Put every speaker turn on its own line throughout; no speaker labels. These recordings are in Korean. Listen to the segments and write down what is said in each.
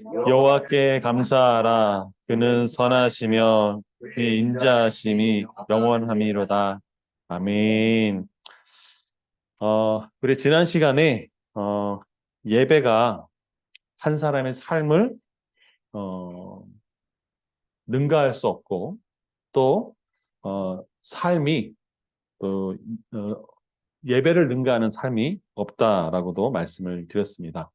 여호와께 감사하라. 그는 선하시며 그의 인자하심이 영원함이로다. 아멘. 우리 지난 시간에 예배가 한 사람의 삶을 어, 능가할 수 없고 또 삶이 또 예배를 능가하는 삶이 없다라고도 말씀을 드렸습니다.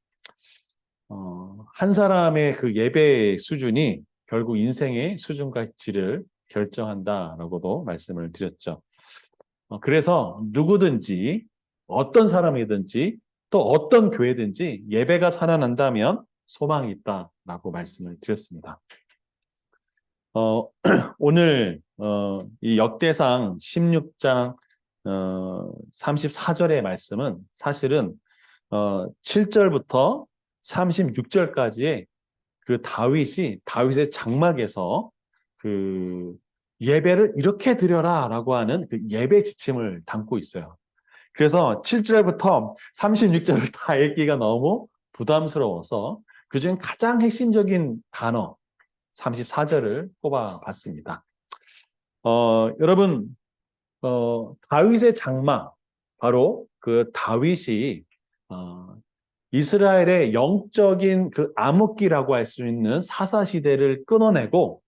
한 사람의 그 예배 수준이 결국 인생의 수준과 질을 결정한다라고도 말씀을 드렸죠. 그래서 누구든지 어떤 사람이든지 또 어떤 교회든지 예배가 살아난다면 소망이 있다라고 말씀을 드렸습니다. 오늘 이 역대상 16장 34절의 말씀은 사실은 7절부터 36절까지의 그 다윗의 장막에서 그 예배를 이렇게 드려라라고 하는 그 예배 지침을 담고 있어요. 그래서 7절부터 36절을 다 읽기가 너무 부담스러워서 그중 가장 핵심적인 단어 34절을 뽑아봤습니다. 여러분, 다윗의 장막, 바로 그 다윗이 이스라엘의 영적인 그 암흑기라고 할 수 있는 사사시대를 끊어내고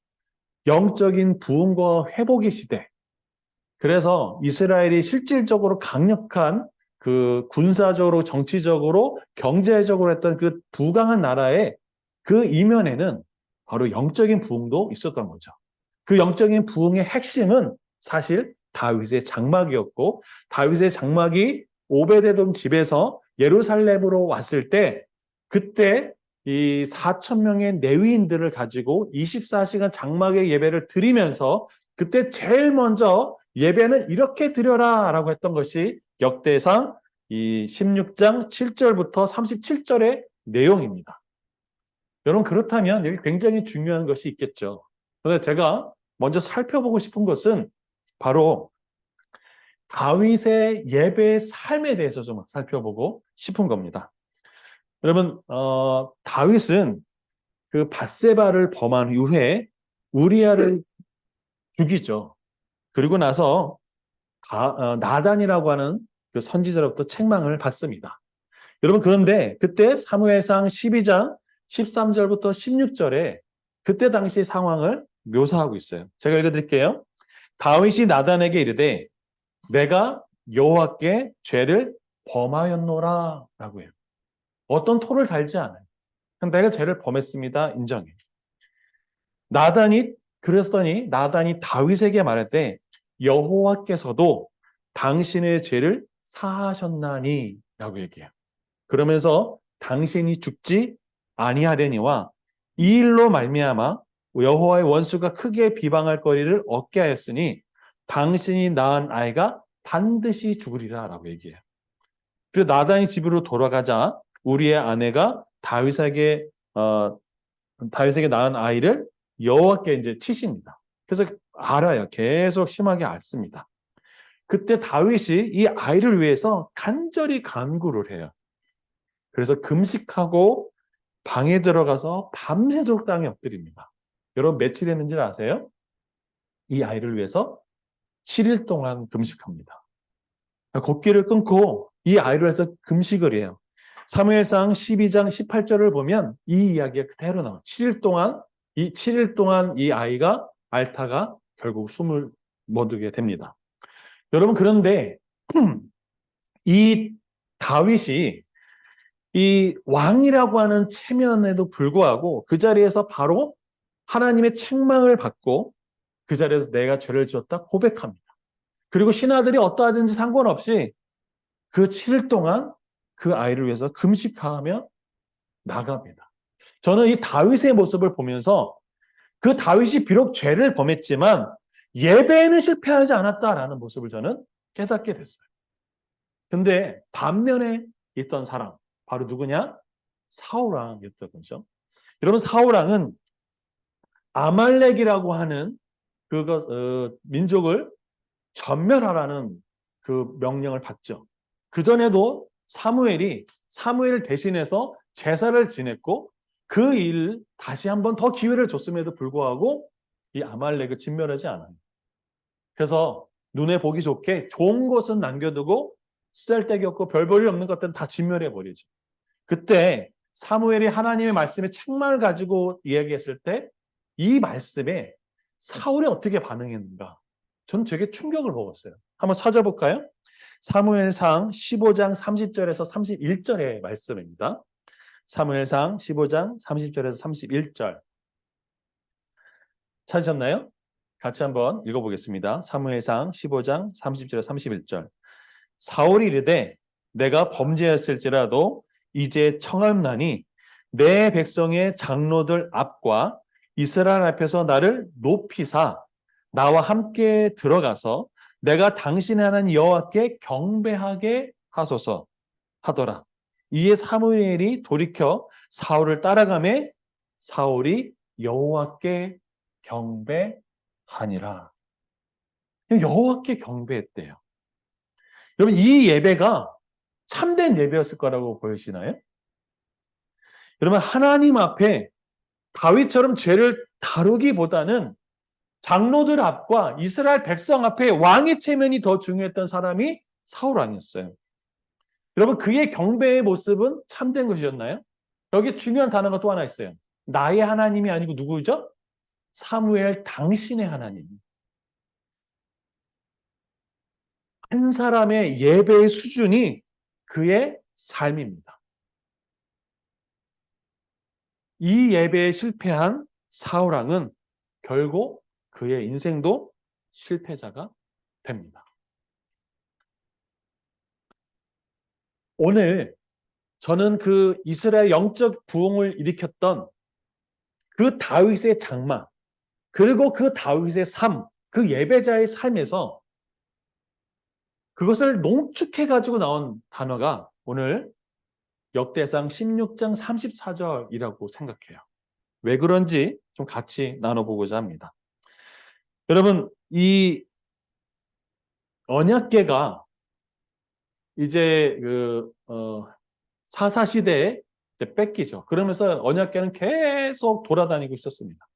영적인 부흥과 회복의 시대. 그래서 이스라엘이 실질적으로 강력한 그 군사적으로, 정치적으로, 경제적으로 했던 그 부강한 나라의 그 이면에는 바로 영적인 부흥도 있었던 거죠. 그 영적인 부흥의 핵심은 사실 다윗의 장막이었고, 다윗의 장막이 오베데돔 집에서 예루살렘으로 왔을 때, 그때 이 4천 명의 레위인들을 가지고 24시간 장막의 예배를 드리면서 그때 제일 먼저 예배는 이렇게 드려라라고 했던 것이 역대상 이 16장 7절부터 37절의 내용입니다. 여러분, 그렇다면 여기 굉장히 중요한 것이 있겠죠. 그런데 제가 먼저 살펴보고 싶은 것은 바로 다윗의 예배의 삶에 대해서 좀 살펴보고 싶은 겁니다. 여러분, 다윗은 그 밧세바를 범한 이후에 우리아를 죽이죠. 그리고 나서 나단이라고 하는 그 선지자로부터 책망을 받습니다. 여러분, 그런데 그때 사무엘상 12장 13절부터 16절에 그때 당시 상황을 묘사하고 있어요. 제가 읽어드릴게요. 다윗이 나단에게 이르되 내가 여호와께 죄를 범하였노라 라고 해요. 어떤 토를 달지 않아요. 내가 죄를 범했습니다. 인정해. 그랬더니 나단이 다윗에게 말했대 여호와께서도 당신의 죄를 사하셨나니 라고 얘기해요. 그러면서 당신이 죽지 아니하려니와 이 일로 말미암아 여호와의 원수가 크게 비방할 거리를 얻게 하였으니 당신이 낳은 아이가 반드시 죽으리라 라고 얘기해요. 그리고 나단이 집으로 돌아가자 우리의 아내가 다윗에게 낳은 아이를 여호와께 이제 치십니다. 그래서 알아요. 계속 심하게 앓습니다. 그때 다윗이 이 아이를 위해서 간절히 간구를 해요. 그래서 금식하고 방에 들어가서 밤새도록 땅에 엎드립니다. 여러분 며칠 했는지 아세요? 이 아이를 위해서 7일 동안 금식합니다. 걷기를 끊고 이 아이를 위해서 금식을 해요. 사무엘상 12장 18절을 보면 이 이야기가 그대로 나와요. 7일 동안 이 아이가 앓다가 결국 숨을 멎게 됩니다. 여러분, 그런데 이 다윗이 이 왕이라고 하는 체면에도 불구하고 그 자리에서 바로 하나님의 책망을 받고 그 자리에서 내가 죄를 지었다 고백합니다. 그리고 신하들이 어떠하든지 상관없이 그 7일 동안 그 아이를 위해서 금식하며 나갑니다. 저는 이 다윗의 모습을 보면서 그 다윗이 비록 죄를 범했지만 예배에는 실패하지 않았다라는 모습을 저는 깨닫게 됐어요. 근데 반면에 있던 사람, 바로 누구냐? 사울왕이었던 거죠. 여러분, 사울왕은 아말렉이라고 하는 민족을 전멸하라는 그 명령을 받죠. 그전에도 사무엘을 대신해서 제사를 지냈고 그 일 다시 한번 더 기회를 줬음에도 불구하고 이 아말렉을 진멸하지 않아요. 그래서 눈에 보기 좋게 좋은 것은 남겨두고 쓸데기 없고 별 볼일 없는 것들은 다 진멸해 버리죠. 그때 사무엘이 하나님의 말씀에 책망을 가지고 이야기했을 때 이 말씀에 사울이 어떻게 반응했는가? 저는 되게 충격을 먹었어요. 한번 찾아볼까요? 사무엘상 15장 30절에서 31절의 말씀입니다. 사무엘상 15장 30절에서 31절. 찾으셨나요? 같이 한번 읽어보겠습니다. 사무엘상 15장 30절에서 31절. 사울이 이르되 내가 범죄했을지라도 이제 청함나니 내 백성의 장로들 앞과 이스라엘 앞에서 나를 높이사 나와 함께 들어가서 내가 당신의 하나님 여호와께 경배하게 하소서 하더라. 이에 사무엘이 돌이켜 사울을 따라가매 사울이 여호와께 경배하니라. 여호와께 경배했대요. 여러분 이 예배가 참된 예배였을 거라고 보이시나요? 여러분 하나님 앞에 다윗처럼 죄를 다루기보다는 장로들 앞과 이스라엘 백성 앞에 왕의 체면이 더 중요했던 사람이 사울 아니었어요. 여러분 그의 경배의 모습은 참된 것이었나요? 여기 중요한 단어가 또 하나 있어요. 나의 하나님이 아니고 누구죠? 사무엘 당신의 하나님. 한 사람의 예배의 수준이 그의 삶입니다. 이 예배에 실패한 사울 왕은 결국 그의 인생도 실패자가 됩니다. 오늘 저는 그 이스라엘 영적 부흥을 일으켰던 그 다윗의 장막, 그리고 그 다윗의 삶, 그 예배자의 삶에서 그것을 농축해가지고 나온 단어가 오늘 역대상 16장 34절이라고 생각해요. 왜 그런지 좀 같이 나눠보고자 합니다. 여러분, 이 언약궤가 이제 사사시대에 이제 뺏기죠. 그러면서 언약궤는 계속 돌아다니고 있었습니다.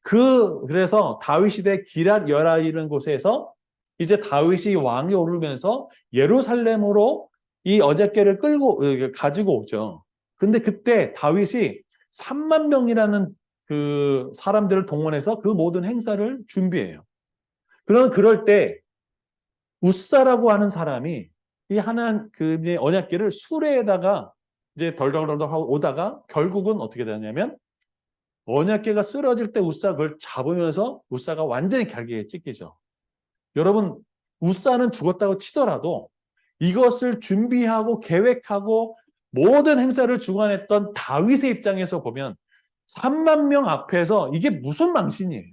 그래서 다윗 시대 기랏 여라이라는 곳에서 이제 다윗이 왕이 오르면서 예루살렘으로 이 언약궤를 가지고 오죠. 근데 그때 다윗이 3만 명이라는 그 사람들을 동원해서 그 모든 행사를 준비해요. 그럴 때 우사라고 하는 사람이 이 그 언약궤를 수레에다가 이제 덜덜덜 하고 오다가 결국은 어떻게 되냐면 언약궤가 쓰러질 때 우사가 그걸 잡으면서 우사가 완전히 갈기에 찢기죠. 여러분, 우사는 죽었다고 치더라도 이것을 준비하고 계획하고 모든 행사를 주관했던 다윗의 입장에서 보면 3만 명 앞에서 이게 무슨 망신이에요?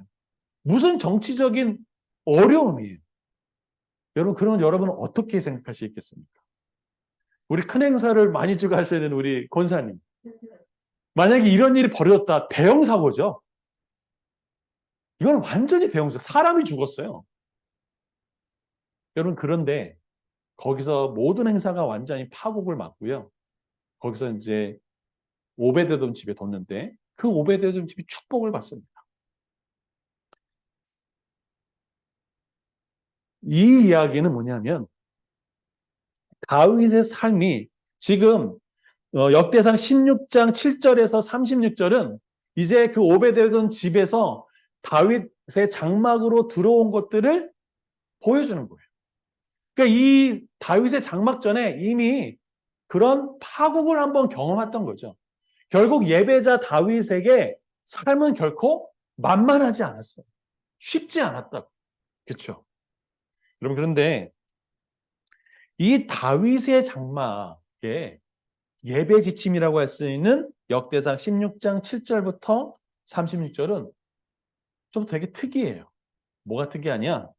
무슨 정치적인 어려움이에요? 여러분, 그런 여러분은 어떻게 생각하시겠습니까? 우리 큰 행사를 많이 주관하셔야 되는 우리 권사님. 만약에 이런 일이 벌어졌다, 대형 사고죠. 이건 완전히 대형 사고. 사람이 죽었어요. 여러분, 그런데 거기서 모든 행사가 완전히 파국을 맞고요. 거기서 이제 오베데돔 집에 뒀는데 그 오베데돔 집이 축복을 받습니다. 이 이야기는 뭐냐면 다윗의 삶이 지금 역대상 16장 7절에서 36절은 이제 그 오베데돔 집에서 다윗의 장막으로 들어온 것들을 보여주는 거예요. 그러니까 이 다윗의 장막 전에 이미 그런 파국을 한번 경험했던 거죠. 결국 예배자 다윗에게 삶은 결코 만만하지 않았어요. 쉽지 않았다고. 그렇죠? 여러분 그런데 이 다윗의 장막에 예배 지침이라고 할 수 있는 역대상 16장 7절부터 36절은 좀 되게 특이해요. 뭐가 특이하냐?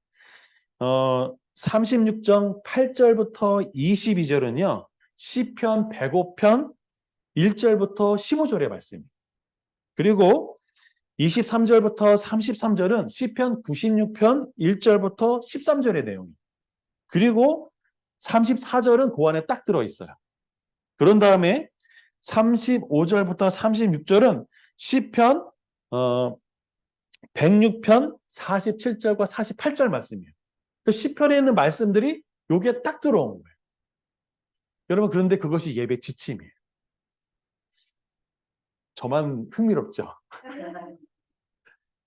36장 8절부터 22절은요. 시편 105편 1절부터 15절의 말씀입니다. 그리고 23절부터 33절은 시편 96편 1절부터 13절의 내용입니다. 그리고 34절은 그 안에 딱 들어있어요. 그런 다음에 35절부터 36절은 시편 106편 47절과 48절 말씀이에요. 그 시편에 있는 말씀들이 요게 딱 들어온 거예요. 여러분, 그런데 그것이 예배 지침이에요. 저만 흥미롭죠?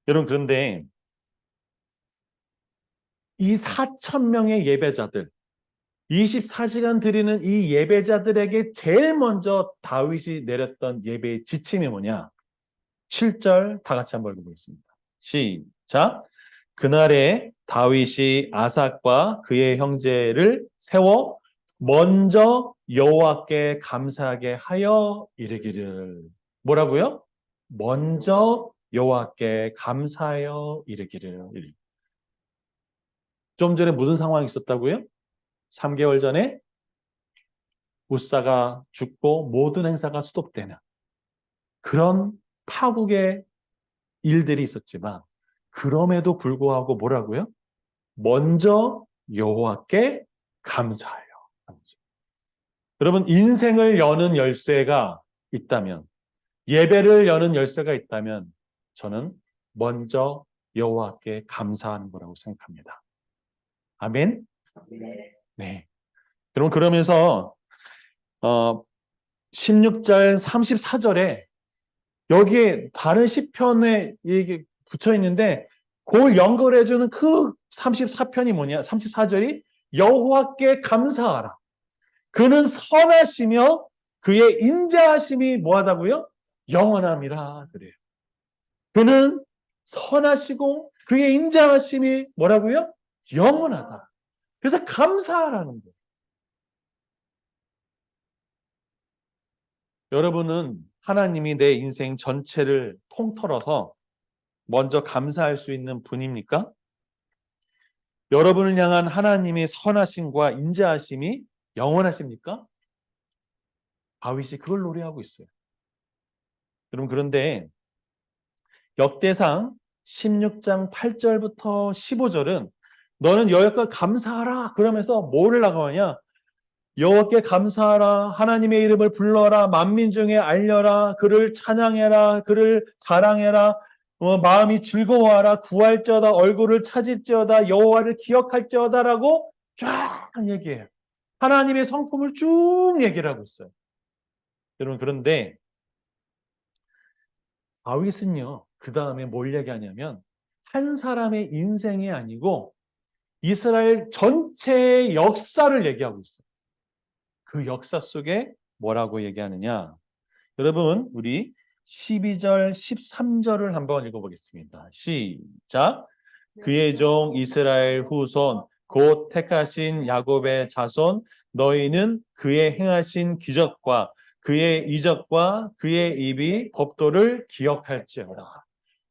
여러분, 그런데 이 4,000명의 예배자들, 24시간 드리는 이 예배자들에게 제일 먼저 다윗이 내렸던 예배의 지침이 뭐냐? 7절 다 같이 한번 읽어보겠습니다. 시작. 그날에 다윗이 아삭과 그의 형제를 세워 먼저 여호와께 감사하게 하여 이르기를. 뭐라고요? 먼저 여호와께 감사하여 이르기를. 좀 전에 무슨 상황이 있었다고요? 3개월 전에 우사가 죽고 모든 행사가 스톱되는 그런 파국의 일들이 있었지만, 그럼에도 불구하고 뭐라고요? 먼저 여호와께 감사해요. 여러분, 인생을 여는 열쇠가 있다면, 예배를 여는 열쇠가 있다면 저는 먼저 여호와께 감사하는 거라고 생각합니다. 아멘? 네. 여러분, 그러면서 16절 34절에 여기에 다른 시편에 이게 붙여 있는데 그걸 연결해주는 그 34편이 뭐냐? 34절이 여호와께 감사하라. 그는 선하시며 그의 인자하심이 뭐하다고요? 영원함이라 그래요. 그는 선하시고 그의 인자하심이 뭐라고요? 영원하다. 그래서 감사하라는 거예요. 여러분은 하나님이 내 인생 전체를 통틀어서 먼저 감사할 수 있는 분입니까? 여러분을 향한 하나님의 선하심과 인자하심이 영원하십니까? 다윗이 그걸 노래하고 있어요. 여러분, 그런데 역대상 16장 8절부터 15절은 너는 여호와께 감사하라 그러면서 뭐를 나가냐? 여호와께 감사하라, 하나님의 이름을 불러라, 만민 중에 알려라, 그를 찬양해라, 그를 자랑해라, 마음이 즐거워하라, 구할지어다, 얼굴을 찾을지어다, 여호와를 기억할지어다라고 쫙 얘기해요. 하나님의 성품을 쭉 얘기를 하고 있어요. 여러분, 그런데 다윗은요, 그 다음에 뭘 얘기하냐면 한 사람의 인생이 아니고 이스라엘 전체의 역사를 얘기하고 있어요. 그 역사 속에 뭐라고 얘기하느냐? 여러분, 우리 12절, 13절을 한번 읽어보겠습니다. 시작. 그의 종 이스라엘 후손 곧 택하신 야곱의 자손 너희는 그의 행하신 기적과 그의 이적과 그의 입이 법도를 기억할지어다.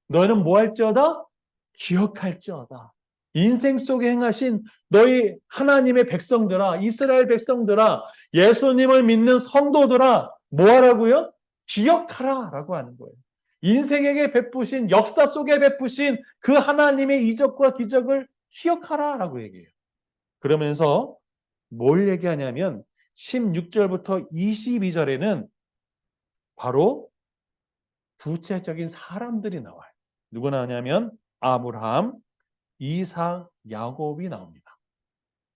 너희는 뭐 할지어다? 기억할지어다. 인생 속에 행하신 너희 하나님의 백성들아, 이스라엘 백성들아, 예수님을 믿는 성도들아, 뭐 하라고요? 기억하라 라고 하는 거예요. 인생에게 베푸신, 역사 속에 베푸신 그 하나님의 이적과 기적을 기억하라 라고 얘기해요. 그러면서 뭘 얘기하냐면 16절부터 22절에는 바로 구체적인 사람들이 나와요. 누구 나오냐면 아브라함, 이삭, 야곱이 나옵니다.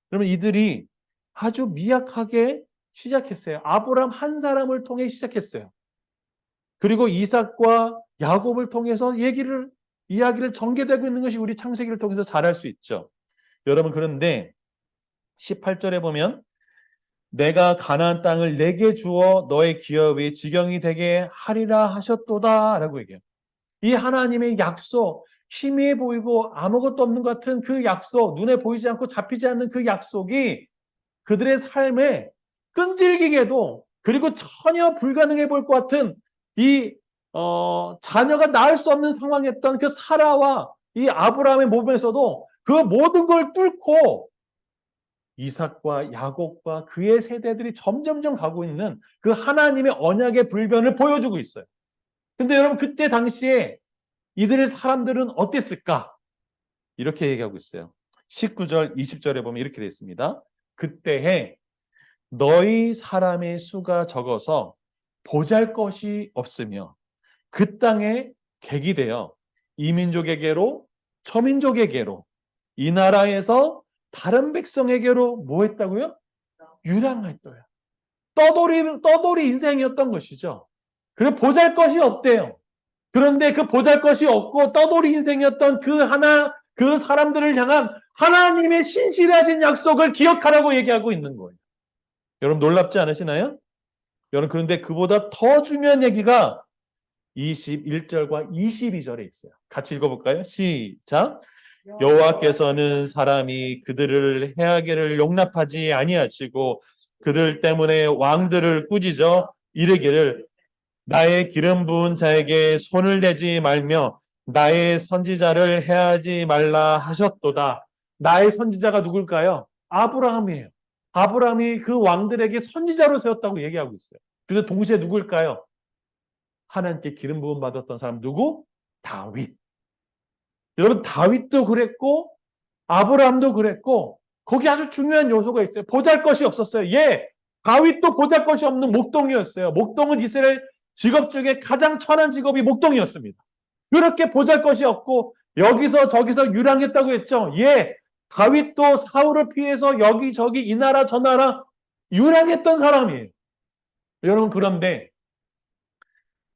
그러면 이들이 아주 미약하게 시작했어요. 아브라함 한 사람을 통해 시작했어요. 그리고 이삭과 야곱을 통해서 이야기를 전개되고 있는 것이 우리 창세기를 통해서 잘 알 수 있죠. 여러분, 그런데 18절에 보면 내가 가나안 땅을 내게 주어 너의 기업이 지경이 되게 하리라 하셨도다 라고 얘기해요. 이 하나님의 약속, 희미해 보이고 아무것도 없는 것 같은 그 약속, 눈에 보이지 않고 잡히지 않는 그 약속이 그들의 삶에 끈질기게도, 그리고 전혀 불가능해 보일 것 같은 이 자녀가 낳을 수 없는 상황이었던 그 사라와 이 아브라함의 몸에서도 그 모든 걸 뚫고 이삭과 야곱과 그의 세대들이 점점점 가고 있는 그 하나님의 언약의 불변을 보여주고 있어요. 근데 여러분, 그때 당시에 이들의 사람들은 어땠을까? 이렇게 얘기하고 있어요. 19절, 20절에 보면 이렇게 되어 있습니다. 그때에 너희 사람의 수가 적어서 보잘것이 없으며 그 땅에 객이 되어 이민족에게로 저민족에게로 이 나라에서 다른 백성에게로 뭐 했다고요? 유랑했대요. 떠돌이 인생이었던 것이죠. 그래 보잘것이 없대요. 그런데 그 보잘것이 없고 떠돌이 인생이었던 그 사람들을 향한 하나님의 신실하신 약속을 기억하라고 얘기하고 있는 거예요. 여러분 놀랍지 않으시나요? 여러분 그런데 그보다 더 중요한 얘기가 21절과 22절에 있어요. 같이 읽어볼까요? 시작. 여호와께서는 사람이 그들을 해하기를 용납하지 아니하시고 그들 때문에 왕들을 꾸짖어 이르기를 나의 기름 부은 자에게 손을 대지 말며 나의 선지자를 해하지 말라 하셨도다. 나의 선지자가 누굴까요? 아브라함이에요. 아브라함이 그 왕들에게 선지자로 세웠다고 얘기하고 있어요. 그래서 동시에 누굴까요? 하나님께 기름 부음 받았던 사람 누구? 다윗. 여러분 다윗도 그랬고 아브라함도 그랬고 거기 아주 중요한 요소가 있어요. 보잘것이 없었어요. 예, 다윗도 보잘것이 없는 목동이었어요. 목동은 이스라엘 직업 중에 가장 천한 직업이 목동이었습니다. 그렇게 보잘것이 없고 여기서 저기서 유랑했다고 했죠. 예, 다윗도 사울을 피해서 여기저기 이 나라 저 나라 유랑했던 사람이에요. 여러분 그런데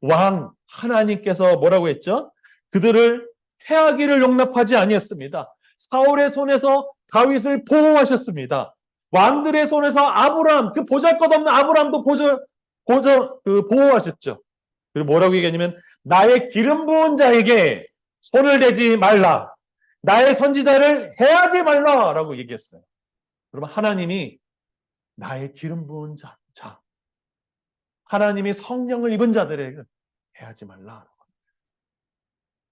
왕 하나님께서 뭐라고 했죠? 그들을 해하기를 용납하지 아니했습니다. 사울의 손에서 다윗을 보호하셨습니다. 왕들의 손에서 아브라함, 그 보잘것없는 아브라함도 보호하셨죠. 그리고 뭐라고 얘기하냐면 나의 기름 부은 자에게 손을 대지 말라. 나의 선지자를 해하지 말라라고 얘기했어요. 그러면 하나님이 나의 기름 부은 자, 하나님이 성령을 입은 자들에게 해하지 말라.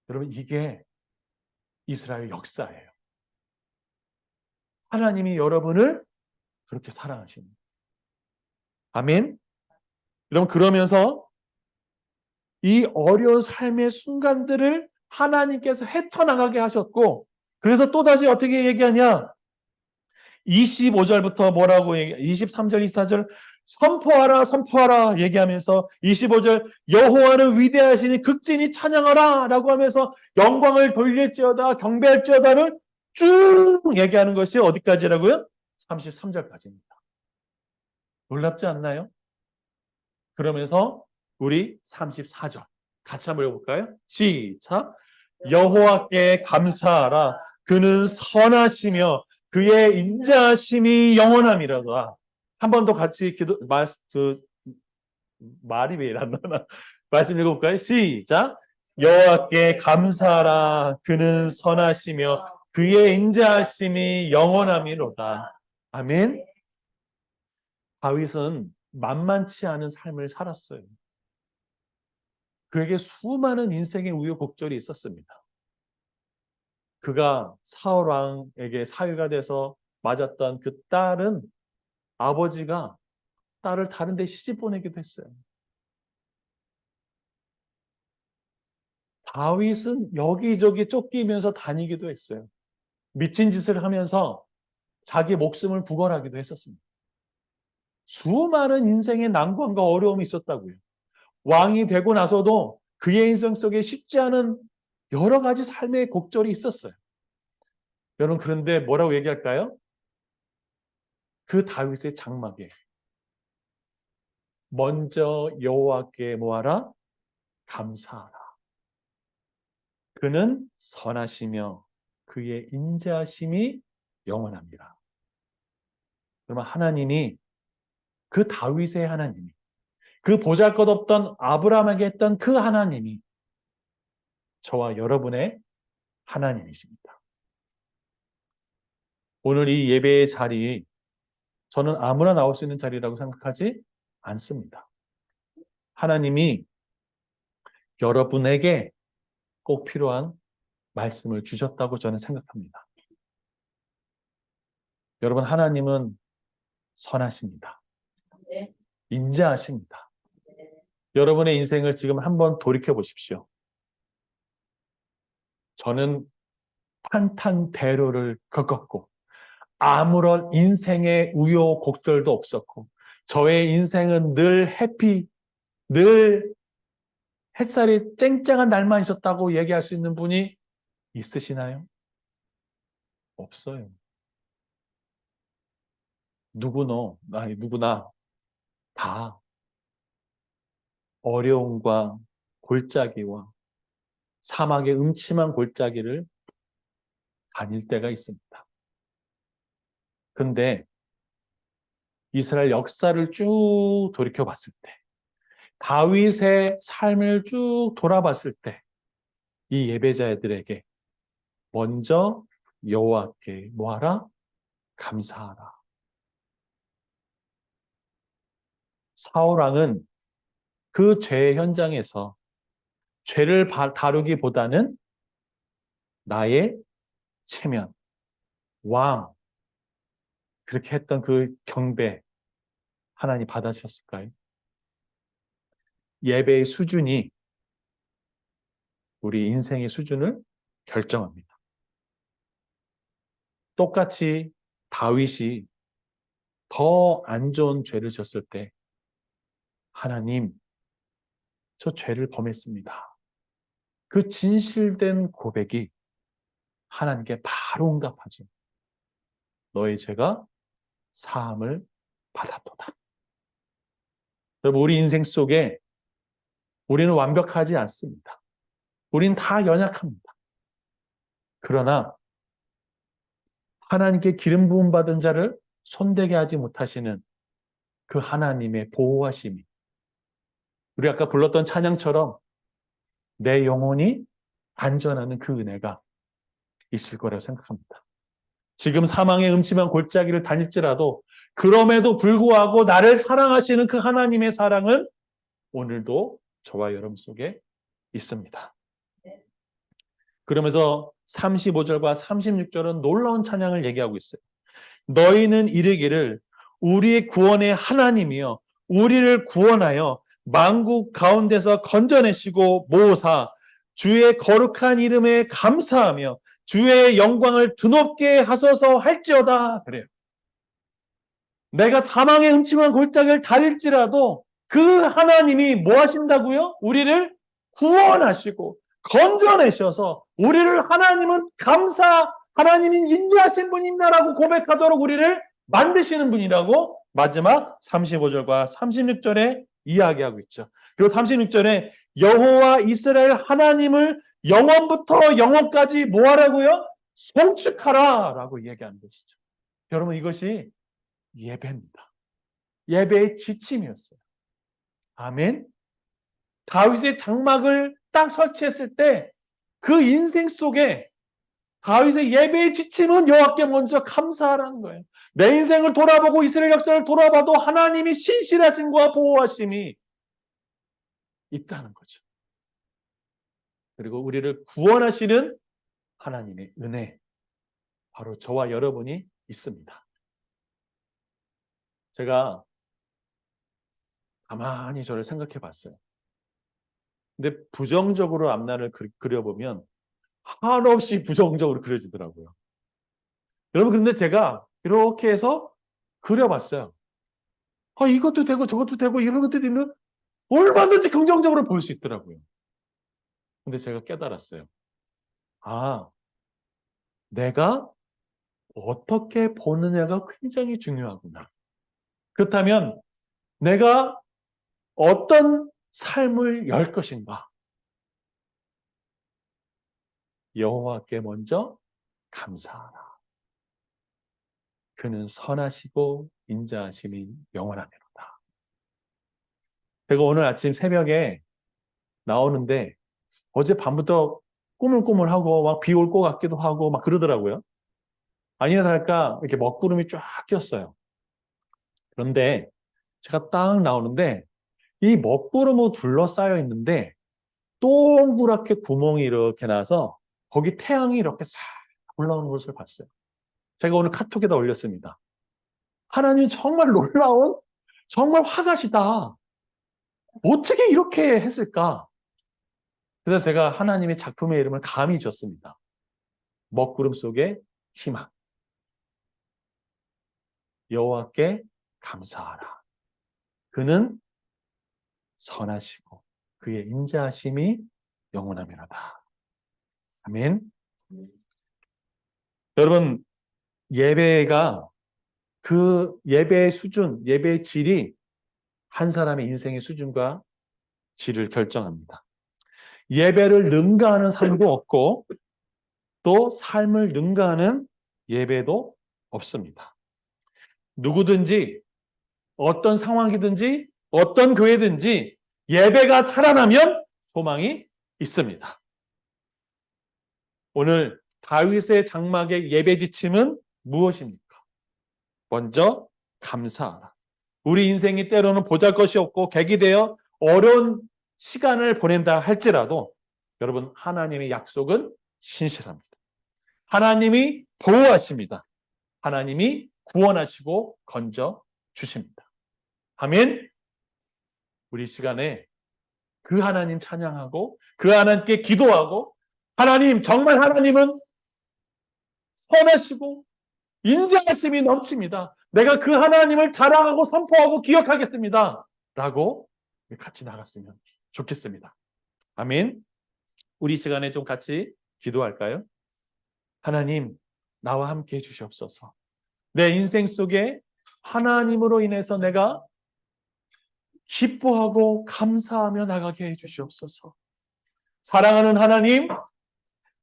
여러분 이게 이스라엘 역사예요. 하나님이 여러분을 그렇게 사랑하십니다. 아멘. 여러분 그러면서 이 어려운 삶의 순간들을 하나님께서 헤쳐나가게 하셨고 그래서 또다시 어떻게 얘기하냐 25절부터 뭐라고 얘기 23절 24절 선포하라 선포하라 얘기하면서 25절 여호와는 위대하시니 극진히 찬양하라 라고 하면서 영광을 돌릴지어다 경배할지어다를 쭉 얘기하는 것이 어디까지라고요? 33절까지입니다. 놀랍지 않나요? 그러면서 우리 34절 같이 한번 읽어볼까요? 시작. 여호와께 감사하라. 그는 선하시며 그의 인자하심이 영원함이로다. 한 번 더 같이 말이 왜 이러나 말씀 읽어볼까요? 시작. 여호와께 감사하라. 그는 선하시며 그의 인자하심이 영원함이로다. 아멘. 다윗은 만만치 않은 삶을 살았어요. 그에게 수많은 인생의 우여곡절이 있었습니다. 그가 사울 왕에게 사위가 돼서 맞았던 그 딸은 아버지가 딸을 다른 데 시집 보내기도 했어요. 다윗은 여기저기 쫓기면서 다니기도 했어요. 미친 짓을 하면서 자기 목숨을 구걸하기도 했었습니다. 수많은 인생의 난관과 어려움이 있었다고요. 왕이 되고 나서도 그의 인생 속에 쉽지 않은 여러 가지 삶의 곡절이 있었어요. 여러분 그런데 뭐라고 얘기할까요? 그 다윗의 장막에 먼저 여호와께 뭐하라? 감사하라. 그는 선하시며 그의 인자하심이 영원합니다. 그러면 하나님이 그 다윗의 하나님이 그 보잘것없던 아브라함에게 했던 그 하나님이 저와 여러분의 하나님이십니다. 오늘 이 예배의 자리 저는 아무나 나올 수 있는 자리라고 생각하지 않습니다. 하나님이 여러분에게 꼭 필요한 말씀을 주셨다고 저는 생각합니다. 여러분 하나님은 선하십니다. 인자하십니다. 여러분의 인생을 지금 한번 돌이켜 보십시오. 저는 탄탄대로를 겪었고 아무런 인생의 우여곡절도 없었고 저의 인생은 늘 늘 햇살이 쨍쨍한 날만 있었다고 얘기할 수 있는 분이 있으시나요? 없어요. 누구나 다 어려움과 골짜기와 사막의 음침한 골짜기를 다닐 때가 있습니다. 근데 이스라엘 역사를 쭉 돌이켜 봤을 때, 다윗의 삶을 쭉 돌아봤을 때, 이 예배자들에게 먼저 여호와께 뭐하라? 감사하라. 사울왕은 그 죄의 현장에서 죄를 다루기보다는 나의 체면, 왕, 그렇게 했던 그 경배 하나님 받아주셨을까요? 예배의 수준이 우리 인생의 수준을 결정합니다. 똑같이 다윗이 더 안 좋은 죄를 졌을 때 하나님, 저 죄를 범했습니다. 그 진실된 고백이 하나님께 바로 응답하죠. 너의 죄가 사함을 받았도다. 여러분, 우리 인생 속에 우리는 완벽하지 않습니다. 우린 다 연약합니다. 그러나 하나님께 기름 부음 받은 자를 손대게 하지 못하시는 그 하나님의 보호하심이, 우리 아까 불렀던 찬양처럼 내 영혼이 안전하는 그 은혜가 있을 거라 생각합니다. 지금 사망의 음침한 골짜기를 다닐지라도 그럼에도 불구하고 나를 사랑하시는 그 하나님의 사랑은 오늘도 저와 여러분 속에 있습니다. 그러면서 35절과 36절은 놀라운 찬양을 얘기하고 있어요. 너희는 이르기를 우리의 구원의 하나님이여 우리를 구원하여 만국 가운데서 건져내시고 모으사 주의 거룩한 이름에 감사하며 주의 영광을 드높게 하소서 할지어다. 그래요. 내가 사망의 음침한 골짜기를 다닐지라도 그 하나님이 뭐 하신다고요? 우리를 구원하시고 건져내셔서 우리를 하나님은 하나님이 인자하신 분이다라고 고백하도록 우리를 만드시는 분이라고 마지막 35절과 36절에 이야기하고 있죠. 그리고 36절에 여호와 이스라엘 하나님을 영원부터 영원까지 뭐 하라고요? 송축하라 라고 얘기하는 것이죠. 여러분, 이것이 예배입니다. 예배의 지침이었어요. 아멘. 다윗의 장막을 딱 설치했을 때 그 인생 속에 다윗의 예배의 지침은 여호와께 먼저 감사하라는 거예요. 내 인생을 돌아보고 이스라엘 역사를 돌아봐도 하나님이 신실하심과 보호하심이 있다는 거죠. 그리고 우리를 구원하시는 하나님의 은혜, 바로 저와 여러분이 있습니다. 제가 가만히 저를 생각해 봤어요. 근데 부정적으로 앞날을 그려보면 한없이 부정적으로 그려지더라고요. 여러분, 근데 제가 이렇게 해서 그려봤어요. 이것도 되고 저것도 되고 이런 것들이 있는 얼마든지 긍정적으로 볼 수 있더라고요. 근데 제가 깨달았어요. 내가 어떻게 보느냐가 굉장히 중요하구나. 그렇다면 내가 어떤 삶을 열 것인가? 여호와께 먼저 감사하라. 그는 선하시고 인자하심이 영원하니로다. 제가 오늘 아침 새벽에 나오는데 어제 밤부터 꾸물꾸물하고 막 비 올 것 같기도 하고 막 그러더라고요. 아니나 다를까 이렇게 먹구름이 쫙 꼈어요. 그런데 제가 딱 나오는데 이 먹구름으로 둘러싸여 있는데 동그랗게 구멍이 이렇게 나서 거기 태양이 이렇게 싹 올라오는 것을 봤어요. 제가 오늘 카톡에다 올렸습니다. 하나님 정말 놀라운, 정말 화가시다. 어떻게 이렇게 했을까? 그래서 제가 하나님의 작품의 이름을 감히 지었습니다. 먹구름 속의 희망. 여호와께 감사하라. 그는 선하시고 그의 인자하심이 영원하미로다. 아멘. 여러분, 예배가 그 예배의 수준, 예배의 질이 한 사람의 인생의 수준과 질을 결정합니다. 예배를 능가하는 삶도 없고 또 삶을 능가하는 예배도 없습니다. 누구든지 어떤 상황이든지 어떤 교회든지 예배가 살아나면 소망이 있습니다. 오늘 다윗의 장막의 예배 지침은 무엇입니까? 먼저 감사하라. 우리 인생이 때로는 보잘것이 없고 객이 되어 어려운 시간을 보낸다 할지라도 여러분, 하나님의 약속은 신실합니다. 하나님이 보호하십니다. 하나님이 구원하시고 건져 주십니다. 아멘. 우리 시간에 그 하나님 찬양하고 그 하나님께 기도하고 하나님, 정말 하나님은 선하시고 인자하심이 넘칩니다. 내가 그 하나님을 자랑하고 선포하고 기억하겠습니다. 라고 같이 나갔으면 좋겠습니다. 아멘. 우리 시간에 좀 같이 기도할까요? 하나님, 나와 함께 해주시옵소서. 내 인생 속에 하나님으로 인해서 내가 기뻐하고 감사하며 나가게 해주시옵소서. 사랑하는 하나님,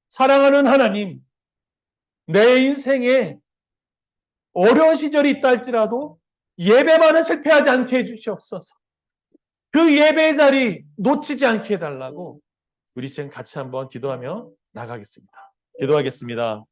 사랑하는 하나님, 내 인생에 어려운 시절이 있다 할지라도 예배만은 실패하지 않게 해주시옵소서. 그 예배의 자리 놓치지 않게 해달라고 우리 지금 같이 한번 기도하며 나가겠습니다. 기도하겠습니다.